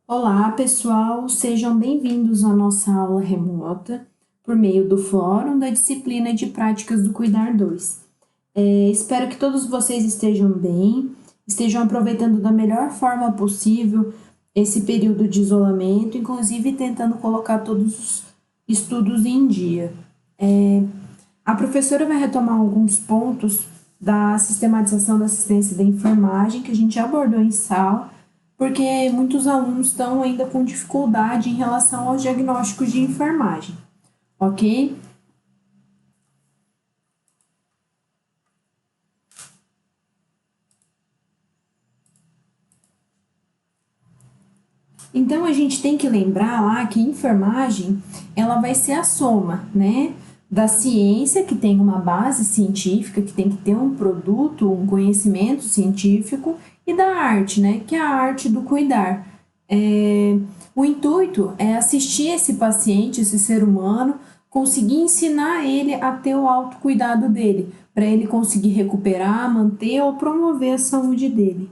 Olá, pessoal, sejam bem-vindos à nossa aula remota por meio do Fórum da disciplina de Práticas do Cuidar 2. Espero que todos vocês estejam bem, estejam aproveitando da melhor forma possível esse período de isolamento, inclusive tentando colocar todos os estudos em dia. A professora vai retomar alguns pontos da sistematização da assistência da enfermagem que a gente já abordou em sala, porque muitos alunos estão ainda com dificuldade em relação aos diagnósticos de enfermagem, ok? Então a gente tem que lembrar lá que enfermagem ela vai ser a soma, né? Da ciência, que tem uma base científica, que tem que ter um produto, um conhecimento científico, e da arte, né? Que é a arte do cuidar. O intuito é assistir esse paciente, esse ser humano, conseguir ensinar ele a ter o autocuidado dele, para ele conseguir recuperar, manter ou promover a saúde dele.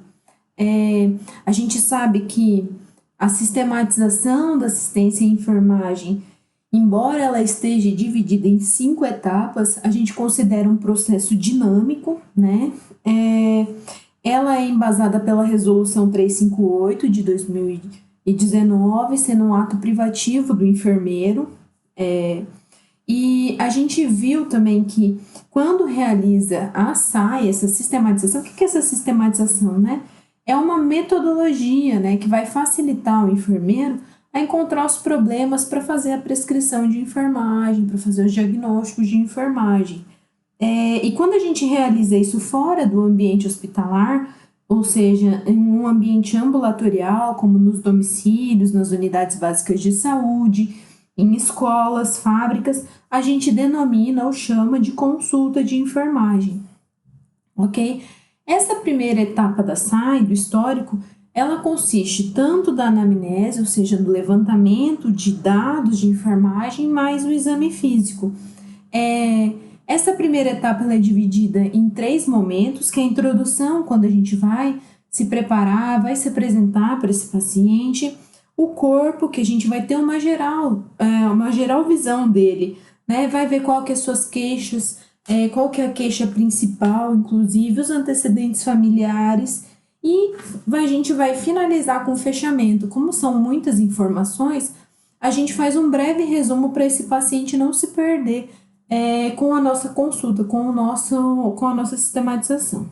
A gente sabe que a sistematização da assistência em enfermagem, embora ela esteja dividida em 5 etapas, a gente considera um processo dinâmico, né? Ela é embasada pela Resolução 358 de 2019, sendo um ato privativo do enfermeiro. E a gente viu também que quando realiza a SAI, essa sistematização, o que é essa sistematização, né? É uma metodologia, né, que vai facilitar o enfermeiro a encontrar os problemas para fazer a prescrição de enfermagem, para fazer os diagnósticos de enfermagem. E quando a gente realiza isso fora do ambiente hospitalar, ou seja, em um ambiente ambulatorial, como nos domicílios, nas unidades básicas de saúde, em escolas, fábricas, a gente denomina ou chama de consulta de enfermagem, ok? Essa primeira etapa da SAI, do histórico, ela consiste tanto da anamnese, ou seja, do levantamento de dados de enfermagem, mais o exame físico. Essa primeira etapa ela é dividida em 3 momentos, que é a introdução, quando a gente vai se preparar, vai se apresentar para esse paciente, o corpo, que a gente vai ter uma geral visão dele, né? Vai ver qual que é as suas queixas, qual que é a queixa principal, inclusive os antecedentes familiares, e a gente vai finalizar com o fechamento. Como são muitas informações, a gente faz um breve resumo para esse paciente não se perder com a nossa consulta, com a nossa sistematização.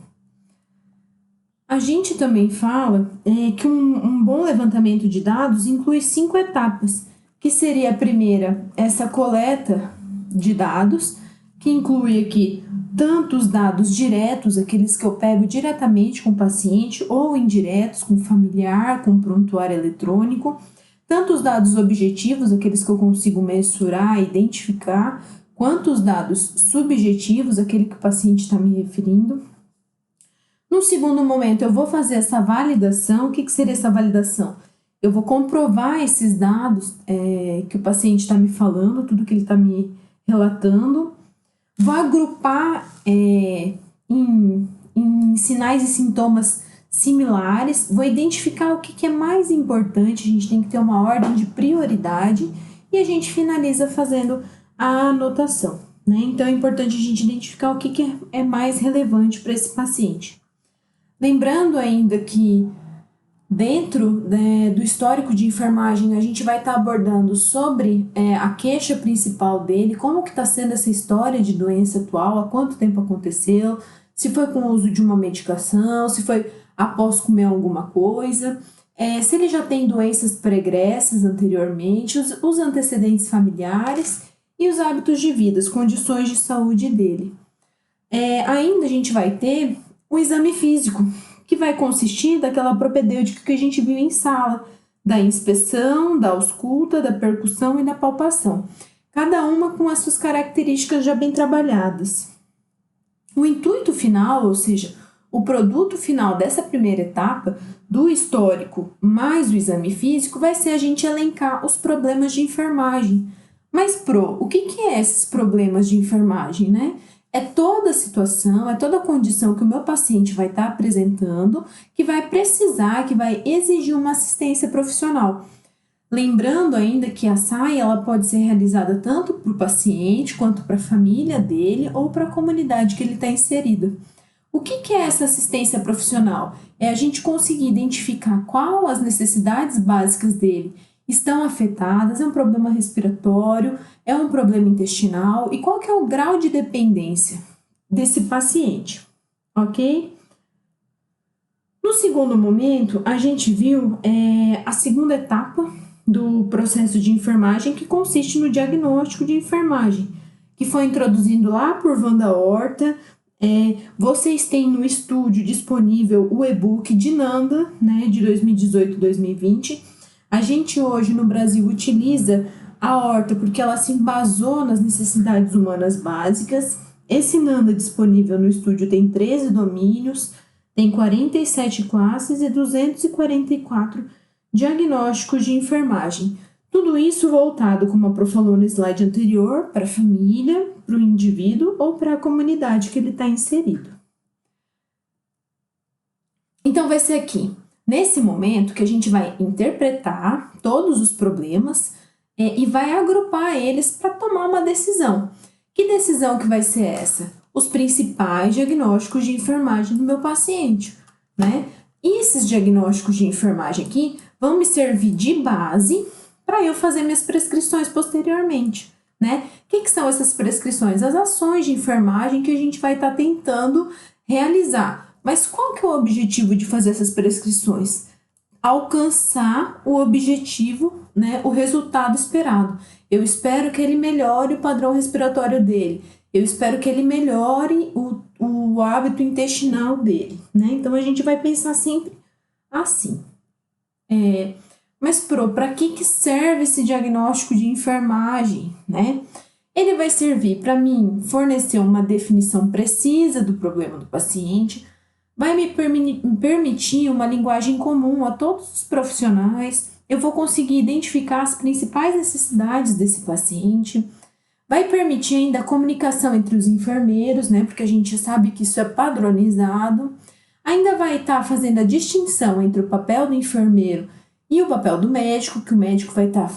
A gente também fala que um bom levantamento de dados inclui 5 etapas, que seria a primeira, essa coleta de dados, que inclui aqui tanto os dados diretos, aqueles que eu pego diretamente com o paciente, ou indiretos, com o familiar, com o prontuário eletrônico, tanto os dados objetivos, aqueles que eu consigo mensurar, identificar, quanto os dados subjetivos, aquele que o paciente está me referindo. No segundo momento, eu vou fazer essa validação. O que seria essa validação? Eu vou comprovar esses dados que o paciente está me falando, tudo que ele está me relatando. Vou agrupar em sinais e sintomas similares, vou identificar o que é mais importante, a gente tem que ter uma ordem de prioridade e a gente finaliza fazendo a anotação, né? Então é importante a gente identificar o que é mais relevante para esse paciente. Lembrando ainda que dentro do histórico de enfermagem, a gente vai estar abordando sobre a queixa principal dele, como que está sendo essa história de doença atual, há quanto tempo aconteceu, se foi com o uso de uma medicação, se foi após comer alguma coisa, se ele já tem doenças pregressas anteriormente, os antecedentes familiares e os hábitos de vida, as condições de saúde dele. Ainda a gente vai ter o exame físico, que vai consistir daquela propedêutica que a gente viu em sala, da inspeção, da ausculta, da percussão e da palpação, cada uma com as suas características já bem trabalhadas. O intuito final, ou seja, o produto final dessa primeira etapa, do histórico mais o exame físico, vai ser a gente elencar os problemas de enfermagem. Mas, o que é esses problemas de enfermagem, né? É toda a situação, é toda a condição que o meu paciente vai estar apresentando que vai precisar, que vai exigir uma assistência profissional. Lembrando ainda que a SAI ela pode ser realizada tanto para o paciente quanto para a família dele ou para a comunidade que ele está inserido. O que é essa assistência profissional? É a gente conseguir identificar qual as necessidades básicas dele estão afetadas, é um problema respiratório, é um problema intestinal e qual que é o grau de dependência desse paciente, ok? No segundo momento, a gente viu a segunda etapa do processo de enfermagem, que consiste no diagnóstico de enfermagem, que foi introduzido lá por Wanda Horta. Vocês têm no estúdio disponível o e-book de Nanda, né, de 2018-2020. A gente hoje no Brasil utiliza a Horta porque ela se embasou nas necessidades humanas básicas. Esse Nanda disponível no estúdio tem 13 domínios, tem 47 classes e 244 diagnósticos de enfermagem. Tudo isso voltado, como a Pro falou no slide anterior, para a família, para o indivíduo ou para a comunidade que ele está inserido. Então, vai ser aqui, nesse momento, que a gente vai interpretar todos os problemas e vai agrupar eles para tomar uma decisão. Que decisão que vai ser essa? Os principais diagnósticos de enfermagem do meu paciente, né? E esses diagnósticos de enfermagem aqui vão me servir de base para eu fazer minhas prescrições posteriormente, né? O que são essas prescrições? As ações de enfermagem que a gente vai estar tentando realizar. Mas qual que é o objetivo de fazer essas prescrições? Alcançar o objetivo, né? O resultado esperado. Eu espero que ele melhore o padrão respiratório dele. Eu espero que ele melhore o hábito intestinal dele, né? Então, a gente vai pensar sempre assim. Mas, para que serve esse diagnóstico de enfermagem, né? Ele vai servir para mim fornecer uma definição precisa do problema do paciente, vai me permitir uma linguagem comum a todos os profissionais, eu vou conseguir identificar as principais necessidades desse paciente, vai permitir ainda a comunicação entre os enfermeiros, né? Porque a gente sabe que isso é padronizado, ainda vai estar fazendo a distinção entre o papel do enfermeiro e o papel do médico, que o médico vai estar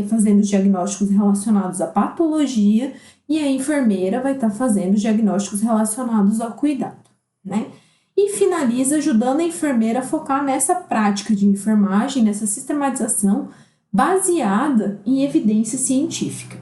fazendo os diagnósticos relacionados à patologia e a enfermeira vai estar fazendo os diagnósticos relacionados ao cuidado, né? E finaliza ajudando a enfermeira a focar nessa prática de enfermagem, nessa sistematização baseada em evidência científica.